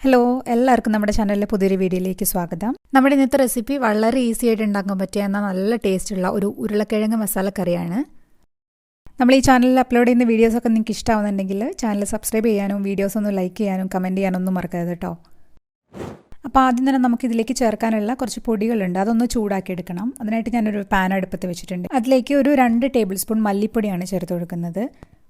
Hello, എല്ലാവർക്കും നമ്മുടെ ചാനലിലെ പുതിയൊരു വീഡിയോയിലേക്ക് സ്വാഗതം. നമ്മുടെ ഇന്നത്തെ റെസിപ്പി വളരെ ഈസി ആയിട്ട് ഉണ്ടാക്കാൻ പറ്റിയ എന്നാൽ നല്ല ടേസ്റ്റുള്ള ഒരു ഉരുളക്കിഴങ്ങ് മസാലക്കറിയാണ്. നമ്മൾ ഈ ചാനലിൽ അപ്ലോഡ് ചെയ്യുന്ന വീഡിയോസൊക്കെ നിങ്ങൾക്ക് ഇഷ്ടമാവുന്നുണ്ടെങ്കിൽ ചാനൽ സബ്സ്ക്രൈബ് ചെയ്യാനും വീഡിയോസ് ഒന്ന് ലൈക്ക് ചെയ്യാനും കമൻറ്റ് ചെയ്യാനൊന്നും മറക്കരുത് കേട്ടോ. അപ്പോൾ ആദ്യം തന്നെ നമുക്കിതിലേക്ക് ചേർക്കാനുള്ള കുറച്ച് പൊടികളുണ്ട്, അതൊന്ന് ചൂടാക്കി എടുക്കണം. അതിനായിട്ട് ഞാനൊരു പാൻ അടുപ്പത്ത് വെച്ചിട്ടുണ്ട്. അതിലേക്ക് ഒരു 2 ടേബിൾ സ്പൂൺ മല്ലിപ്പൊടിയാണ് ചേർത്ത് കൊടുക്കുന്നത്.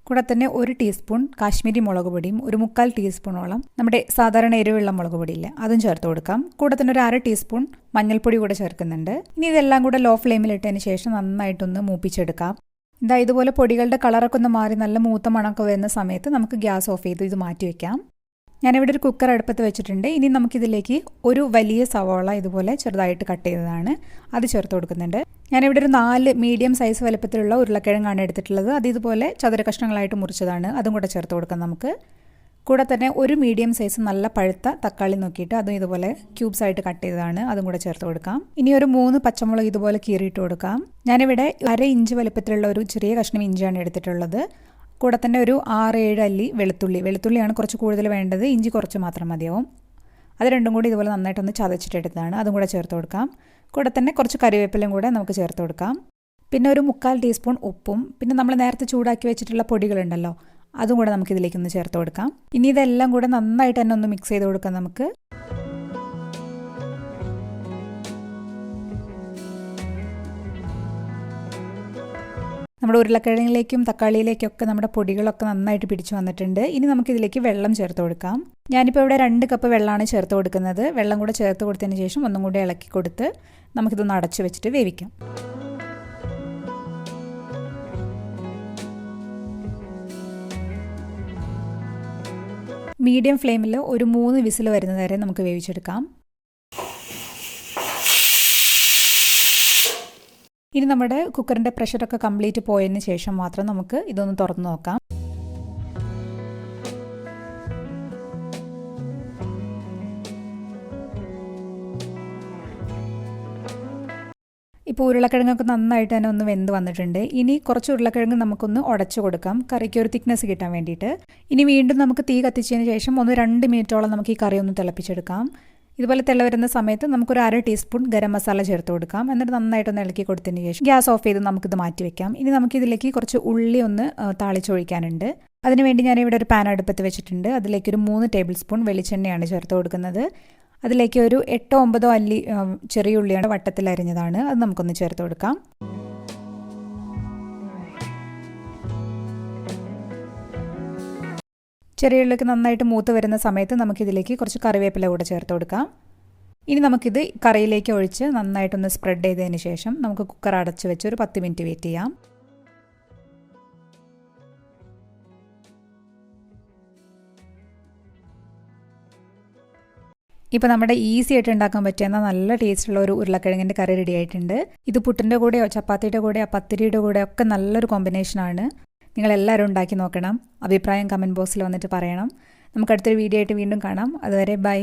കൂടെ തന്നെ 1 ടീസ്പൂൺ കാശ്മീരി മുളക് പൊടിയും 1/4 ടീസ്പൂണോളം നമ്മുടെ സാധാരണ എരിവുള്ള മുളക് പൊടിയില്ലേ അതും ചേർത്ത് കൊടുക്കാം. കൂടെ തന്നെ ഒരു 1/2 ടീസ്പൂൺ മഞ്ഞൾപ്പൊടി കൂടെ ചേർക്കുന്നുണ്ട്. ഇനി ഇതെല്ലാം കൂടെ ലോ ഫ്ലെയിമിൽ ഇട്ടതിന് ശേഷം നന്നായിട്ടൊന്ന് മൂപ്പിച്ചെടുക്കാം. ഇതുപോലെ പൊടികളുടെ കളറൊക്കെ ഒന്ന് മാറി നല്ല മൂത്ത മണമൊക്കെ വരുന്ന സമയത്ത് നമുക്ക് ഗ്യാസ് ഓഫ് ചെയ്ത് ഇത് മാറ്റി വയ്ക്കാം. ഞാനിവിടെ ഒരു കുക്കർ അടുപ്പത്ത് വെച്ചിട്ടുണ്ട്. ഇനി നമുക്കിതിലേക്ക് ഒരു വലിയ സവാള ഇതുപോലെ ചെറുതായിട്ട് കട്ട് ചെയ്തതാണ് അത് ചേർത്ത് കൊടുക്കുന്നുണ്ട്. ഞാനിവിടെ ഒരു 4 മീഡിയം സൈസ് വലുപ്പത്തിലുള്ള ഉരുളക്കിഴങ്ങാണ് എടുത്തിട്ടുള്ളത്. അത് ഇതുപോലെ ചതുര കഷ്ണങ്ങളായിട്ട് മുറിച്ചതാണ്, അതും കൂടെ ചേർത്ത് കൊടുക്കാം നമുക്ക്. കൂടെ തന്നെ ഒരു മീഡിയം സൈസ് നല്ല പഴുത്ത തക്കാളി നോക്കിയിട്ട് അതും ഇതുപോലെ ക്യൂബ്സ് ആയിട്ട് കട്ട് ചെയ്തതാണ്, അതും കൂടെ ചേർത്ത് കൊടുക്കാം. ഇനി ഒരു 3 പച്ചമുളക് ഇതുപോലെ കീറിയിട്ട് കൊടുക്കാം. ഞാനിവിടെ 1/2 ഇഞ്ച് വലുപ്പത്തിലുള്ള ഒരു ചെറിയ കഷ്ണം ഇഞ്ചിയാണ് എടുത്തിട്ടുള്ളത്. കൂടെ തന്നെ ഒരു 6-7 അല്ലി വെളുത്തുള്ളിയാണ് കുറച്ച് കൂടുതൽ വേണ്ടത്, ഇഞ്ചി കുറച്ച് മാത്രം മതിയാവും. അത് രണ്ടും കൂടി ഇതുപോലെ നന്നായിട്ടൊന്ന് ചതച്ചിട്ടെടുത്തതാണ്, അതും കൂടെ ചേർത്ത് കൊടുക്കാം. കൂടെ തന്നെ കുറച്ച് കറിവേപ്പിലയും കൂടെ നമുക്ക് ചേർത്ത് കൊടുക്കാം. പിന്നെ ഒരു 1/4 ടീസ്പൂൺ ഉപ്പും പിന്നെ നമ്മൾ നേരത്തെ ചൂടാക്കി വെച്ചിട്ടുള്ള പൊടികളുണ്ടല്ലോ അതും കൂടെ നമുക്ക് ഇതിലേക്കൊന്ന് ചേർത്ത് കൊടുക്കാം. ഇനി ഇതെല്ലാം കൂടെ നന്നായിട്ട് തന്നെ ഒന്ന് മിക്സ് ചെയ്ത് കൊടുക്കാം നമുക്ക്. നമ്മുടെ ഉരുളക്കിഴങ്ങിലേക്കും തക്കാളിയിലേക്കൊക്കെ നമ്മുടെ പൊടികളൊക്കെ നന്നായിട്ട് പിടിച്ചു വന്നിട്ടുണ്ട്. ഇനി നമുക്കിതിലേക്ക് വെള്ളം ചേർത്ത് കൊടുക്കാം. ഞാനിപ്പോൾ ഇവിടെ 2 കപ്പ് വെള്ളമാണ് ചേർത്ത് കൊടുക്കുന്നത്. വെള്ളം കൂടെ ചേർത്ത് കൊടുത്തതിന് ശേഷം ഒന്നും കൂടെ ഇളക്കി കൊടുത്ത് നമുക്കിതൊന്ന് അടച്ചു വെച്ചിട്ട് വേവിക്കാം. മീഡിയം ഫ്ലെയിമിൽ ഒരു 3 വിസിൽ വരുന്നത് വരെ നമുക്ക് വേവിച്ചെടുക്കാം. ഇനി നമ്മുടെ കുക്കറിൻ്റെ പ്രഷറൊക്കെ കംപ്ലീറ്റ് പോയതിന് ശേഷം മാത്രം നമുക്ക് ഇതൊന്ന് തുറന്ന് നോക്കാം. ഇപ്പോൾ ഉരുളക്കിഴങ്ങൊക്കെ നന്നായിട്ട് തന്നെ ഒന്ന് വെന്ത് വന്നിട്ടുണ്ട്. ഇനി കുറച്ച് ഉരുളക്കിഴങ്ങ് നമുക്കൊന്ന് ഉടച്ചു കൊടുക്കാം, കറിക്ക് ഒരു തിക്നെസ് കിട്ടാൻ വേണ്ടിയിട്ട്. ഇനി വീണ്ടും നമുക്ക് തീ കത്തിച്ചതിന് ശേഷം ഒന്ന് 2 മിനിറ്റോളം നമുക്ക് ഈ കറി ഒന്ന് തിളപ്പിച്ചെടുക്കാം. ഇതുപോലെ തിള വരുന്ന സമയത്ത് നമുക്കൊരു 1/2 ടീസ്പൂൺ ഗരം മസാല ചേർത്ത് കൊടുക്കാം. എന്നിട്ട് നന്നായിട്ടൊന്ന് ഇളക്കി കൊടുത്തതിന് ശേഷം ഗ്യാസ് ഓഫ് ചെയ്ത് നമുക്കിത് മാറ്റി വെക്കാം. ഇനി നമുക്കിതിലേക്ക് കുറച്ച് ഉള്ളി ഒന്ന് താളിച്ചൊഴിക്കാനുണ്ട്. അതിനുവേണ്ടി ഞാനിവിടെ ഒരു പാൻ അടുപ്പത്ത് വെച്ചിട്ടുണ്ട്. അതിലേക്ക് ഒരു 3 ടേബിൾ സ്പൂൺ വെളിച്ചെണ്ണയാണ് ചേർത്ത് കൊടുക്കുന്നത്. അതിലേക്ക് ഒരു 8-9 അല്ലി ചെറിയ ഉള്ളിയാണ് വട്ടത്തിൽ അരിഞ്ഞതാണ്, അത് നമുക്കൊന്ന് ചേർത്ത് കൊടുക്കാം. ചെറിയ ഉള്ളിക്ക് നന്നായിട്ട് മൂത്ത് വരുന്ന സമയത്ത് നമുക്കിതിലേക്ക് കുറച്ച് കറിവേപ്പില കൂടെ ചേർത്ത് കൊടുക്കാം. ഇനി നമുക്കിത് കറിയിലേക്ക് ഒഴിച്ച് നന്നായിട്ടൊന്ന് സ്പ്രെഡ് ചെയ്തതിന് ശേഷം നമുക്ക് കുക്കർ അടച്ച് വെച്ച് ഒരു 10 മിനിറ്റ് വെയിറ്റ് ചെയ്യാം. ഇപ്പോൾ നമ്മുടെ ഈസി ആയിട്ട് ഉണ്ടാക്കാൻ പറ്റിയ നല്ല ടേസ്റ്റുള്ള ഒരു ഉരുളക്കിഴങ്ങിൻ്റെ കറി റെഡി ആയിട്ടുണ്ട്. ഇത് പുട്ടിൻ്റെ കൂടെയോ ചപ്പാത്തിയുടെ കൂടെയോ പത്തിരിയുടെ കൂടെയോ ഒക്കെ നല്ലൊരു കോമ്പിനേഷനാണ്. നിങ്ങളെല്ലാവരും ഉണ്ടാക്കി നോക്കണം. അഭിപ്രായം കമൻറ്റ് ബോക്സിൽ വന്നിട്ട് പറയണം. നമുക്ക് അടുത്തൊരു വീഡിയോ ആയിട്ട് വീണ്ടും കാണാം. അതുവരെ ബൈ.